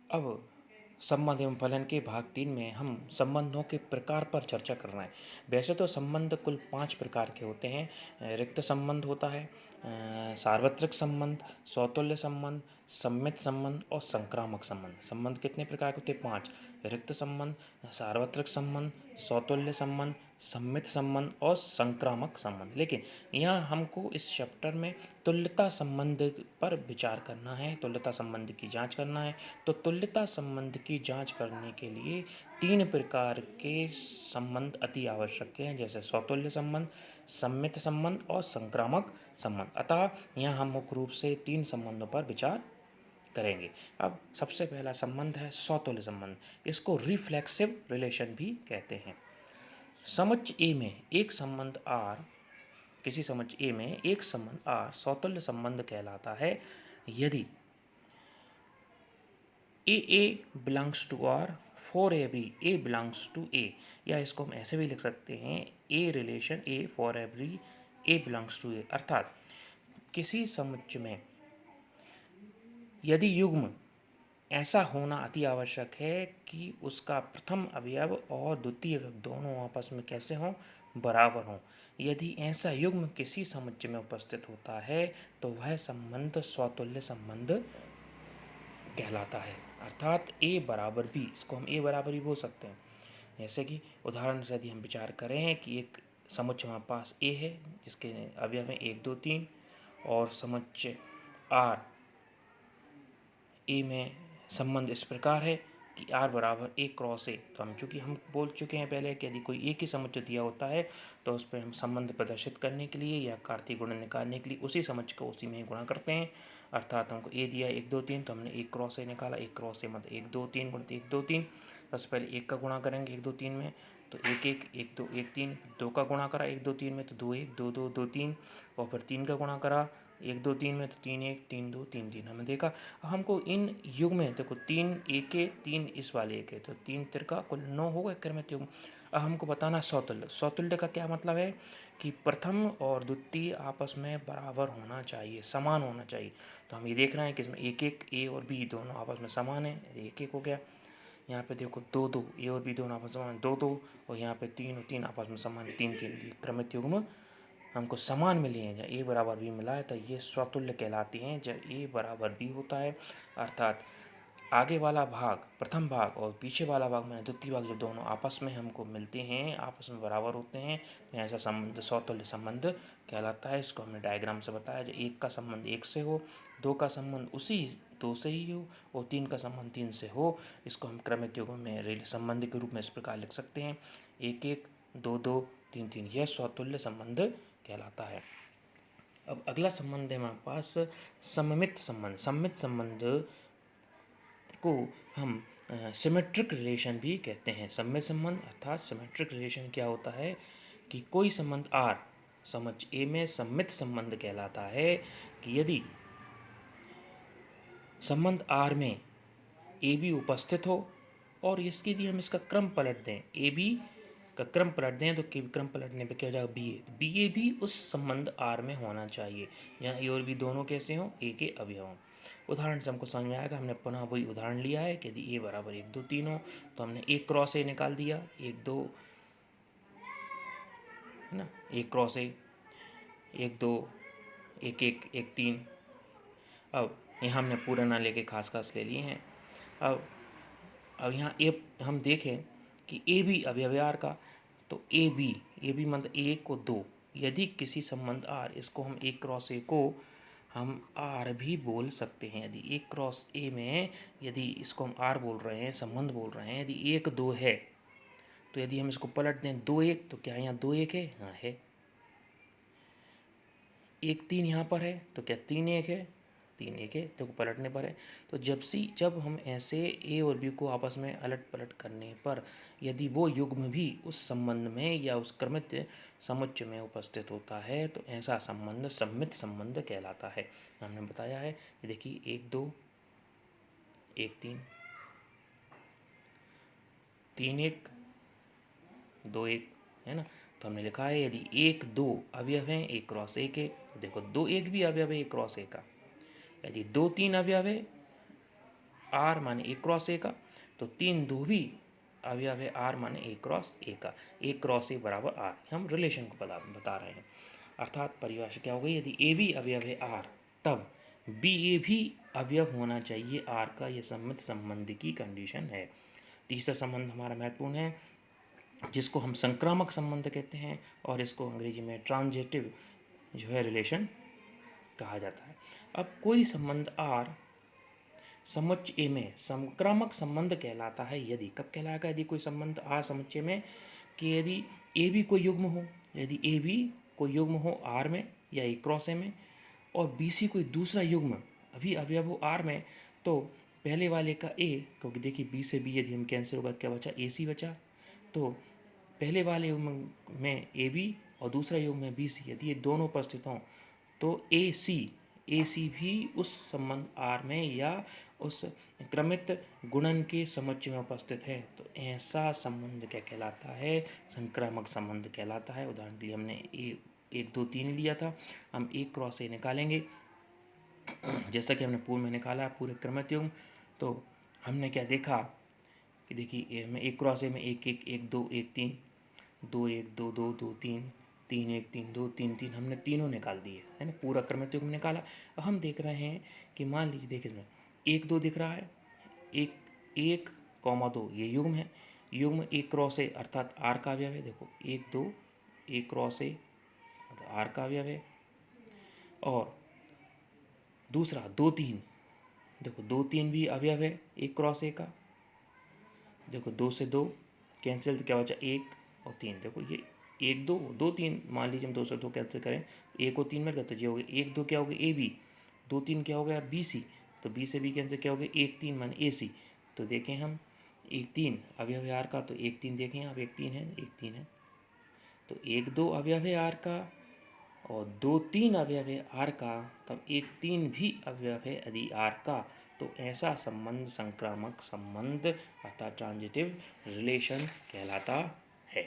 अब संबंध एवं फलन के भाग 3 में हम संबंधों के प्रकार पर चर्चा कर रहे हैं। वैसे तो संबंध कुल 5 प्रकार के होते हैं। रिक्त संबंध होता है, सार्वत्रिक संबंध, सौतुल्य संबंध, सम्मित संबंध और संक्रामक संबंध। संबंध कितने प्रकार के होते हैं? 5। रिक्त संबंध, सार्वत्रिक संबंध, सौतुल्य संबंध, सम्मित संबंध और संक्रामक संबंध। लेकिन यहाँ हमको इस चैप्टर में तुल्यता संबंध पर विचार करना है, तुल्यता संबंध की जांच करना है। तो तुल्यता संबंध की जांच करने के लिए 3 प्रकार के संबंध अति आवश्यक हैं, जैसे सौतुल्य संबंध, सम्मित संबंध और संक्रामक संबंध। अतः यहाँ हम मुख्य रूप से 3 संबंधों पर विचार करेंगे। अब सबसे पहला संबंध है सौतुल्य संबंध। इसको रिफ्लेक्सिव रिलेशन भी कहते हैं। समुच्चय ए में एक संबंध आर, किसी समुच्चय ए में एक संबंध आर सौतुल्य संबंध कहलाता है यदि a belongs to R for every a belongs to a, या इसको हम ऐसे भी लिख सकते हैं a relation a for every a belongs to a. अर्थात किसी समुच्चय में यदि युग्म ऐसा होना अति आवश्यक है कि उसका प्रथम अवयव और द्वितीय अवयव दोनों आपस में कैसे हों? बराबर हों। यदि ऐसा युग्म किसी समुच्चय में उपस्थित होता है तो वह संबंध स्वतुल्य संबंध कहलाता है। अर्थात ए बराबर बी, इसको हम ए बराबर भी बोल सकते हैं। जैसे कि उदाहरण से यदि हम विचार करें कि एक समुच्चय हमारे पास ए है जिसके अवयव हैं 1 2 3, और समुच्चय आर ए में संबंध इस प्रकार है कि आर बराबर ए क्रॉस ए। तो हम चूँकि हम बोल चुके हैं पहले कि यदि कोई एक ही समुच्चय दिया होता है तो उस पर हम संबंध प्रदर्शित करने के लिए या कार्तीय गुणन निकालने के लिए उसी समुच्चय को उसी में ही गुणा करते हैं। अर्थात हमको ए दिया 1 2 3, तो हमने 1 क्रॉस ए निकाला। 1 क्रॉस ए मतलब 1 2 3 गुणित 1 2 3। सबसे पहले 1 का गुणा करेंगे 1 2 3 में, तो 1 1 1 2 1 3। 2 का गुणा करा 1 2 3 में तो 2 1 2 2 2 3, और फिर 3 का गुणा करा 1 2 3 में तो 3 1 3 2 3 3। हमने देखा हमको इन युग में देखो 3 एक है 3 इस वाले एक है, तो 3 तिरका कुल 9 होगा क्रमित युग। अब हमको बताना सौतुल्य। सौतुल्य का क्या मतलब है कि प्रथम और द्वितीय आपस में बराबर होना चाहिए, समान होना चाहिए। तो हम ये देख रहे हैं कि इसमें 1 1 ए और बी दोनों आपस में समान है, 1 1 हो गया। यहाँ पे देखो 2 2 ए और बी दोनों आपस में समान 2 2, और यहाँ पे 3 और 3 आपस में समान 3 3। क्रमित युग्म हमको समान मिले हैं, जब ए बराबर बी मिला है तो ये स्वतुल्य कहलाती हैं जब ए बराबर बी होता है। अर्थात आगे वाला भाग प्रथम भाग और पीछे वाला भाग में द्वितीय भाग जब दोनों आपस में हमको मिलते हैं, आपस में बराबर होते हैं, तो ऐसा संबंध स्वतुल्य संबंध कहलाता है। इसको हमने डायग्राम से बताया, जब 1 का संबंध 1 से हो, 2 का संबंध उसी 2 से ही हो, और 3 का संबंध 3 से हो, इसको हम क्रमित युग्म में संबंध के रूप में इस प्रकार लिख सकते हैं 1 1 2 2 3 3। यह स्वतुल्य संबंध कहलाता है। अब अगला संबंध है हमारे पास सममित संबंध। सममित संबंध को हम सिमेट्रिक रिलेशन भी कहते हैं। सममित संबंध अर्थात सिमेट्रिक रिलेशन क्या होता है कि कोई संबंध आर समुच्चय ए में सममित संबंध कहलाता है कि यदि संबंध आर में ए बी उपस्थित हो और इसके लिए हम इसका क्रम पलट दें, ए बी का क्रम पलट दें तो क्रम पलटने पे क्या हो जाएगा? बी ए। तो बी ए भी उस संबंध आर में होना चाहिए, यहाँ ए और बी दोनों कैसे हों? ए के अवयव हों। उदाहरण से हमको समझ में आएगा। हमने पुनः वही उदाहरण लिया है कि यदि ए बराबर 1 2 3 हो तो हमने 1 क्रॉस ए निकाल दिया, 1 2 है ना, 1 क्रॉस ए 1 2 1 1 1 3। अब यहाँ हमने पूरा ना लेके खास खास ले लिए हैं। अब यहाँ ए हम देखें कि ए बी अवयव का, तो ए बी मतलब 1 को 2। यदि किसी संबंध आर, इसको हम 1 क्रॉस ए को हम आर भी बोल सकते हैं। यदि 1 क्रॉस ए में यदि इसको हम आर बोल रहे हैं, संबंध बोल रहे हैं, यदि 1 2 है तो यदि हम इसको पलट दें 2 1, तो क्या यहाँ 2 1 है? हाँ है। 1 3 यहाँ पर है तो क्या 3 1 है? 3 1 है, देखो पलटने पर है। तो जब हम ऐसे ए और बी को आपस में अलट पलट करने पर यदि वो युग्म भी उस संबंध में या उस क्रमित समुच्चय में उपस्थित होता है तो ऐसा संबंध सम्मित संबंध कहलाता है। हमने बताया है कि देखिए 1 2 1 3 3 1 2 1 है ना। तो हमने लिखा है यदि 1 2 अवयव हैं 1 क्रॉस 1 के, तो देखो 2 1 भी अवयव है 1 क्रॉस 1 का। यदि 2 3 अवयव है आर माने ए क्रॉस ए का, तो 3 दो भी अवयव है आर माने ए क्रॉस ए का, ए क्रॉस ए बराबर आर, हम रिलेशन को बता रहे हैं। अर्थात परिभाषा क्या हो गई, यदि ए भी अवयव है आर तब बी ए भी अवयव होना चाहिए आर का, यह संबंध की कंडीशन है। तीसरा संबंध हमारा महत्वपूर्ण है, जिसको हम संक्रामक संबंध कहते हैं, और इसको अंग्रेजी में ट्रांजिटिव जो है रिलेशन कहा जाता है। अब कोई संबंध आर समुच्चय ए में संक्रामक संबंध कहलाता है यदि, कब कहलाएगा, यदि कोई संबंध आर समुच्चय में, कि यदि ए भी कोई युग्म हो, यदि ए भी कोई युग्म हो आर में या ए क्रॉस ए में, और बी सी कोई दूसरा युग्म अभी अवयव हो आर में, तो पहले वाले का ए, क्योंकि देखिए बी से बी यदि हम कैंसिल होगा क्या बचा, ए सी बचा, तो पहले वाले युग्म में ए बी और दूसरा युग्म में बी सी, यदि ये दोनों उपस्थित हों तो ए सी भी उस संबंध आर में या उस क्रमित गुणन के समुच्चय में उपस्थित है, तो ऐसा संबंध क्या कहलाता है, संक्रामक संबंध कहलाता है। उदाहरण के लिए हमने ए 1 2 3 लिया था, हम ए क्रॉस ए निकालेंगे जैसा कि हमने पूर्व में निकाला पूरे क्रमित युग्म, तो हमने क्या देखा कि देखिए में एक क्रॉस ए में 1 1 1 2 1 3 2 1 2 2 2 3 3 1 3 2 3 3, हमने तीनों निकाल दिए है ना, पूरा क्रमित युग्म निकाला। अब हम देख रहे हैं कि मान लीजिए देखिए इसमें 1 2 दिख रहा है, 1 2 ये युग्म है, युग्म एक क्रॉस ए अर्थात आर का अवयव है, देखो 1 2 एक क्रॉस ए मतलब आर का अवयव है। और दूसरा 2 3, देखो 2 3 भी अवयव है एक क्रॉस ए का, देखो 2 से 2 कैंसिल तो क्या बचा 1 और 3, देखो ये 1 2 2 3, मान लीजिए हम 2 से 2 कैंसिल करें, 1 और 3 मिल गया, तो ये हो गया 1 2 क्या हो गया ए बी, 2 3 क्या हो गया बी सी, तो बी से बी कैंसिल क्या हो गया 1 3 मान ए सी। तो देखें हम 1 3 अवयव है आर का, तो 1 3 देखें आप 1 3 है 1 3 है, तो 1 2 अवयव है आर का और 2 3 अवयव है आर का, तब 1 3 भी अवयव है यदि आर का, तो ऐसा संबंध संक्रामक संबंध अर्थात ट्रांजिटिव रिलेशन कहलाता है।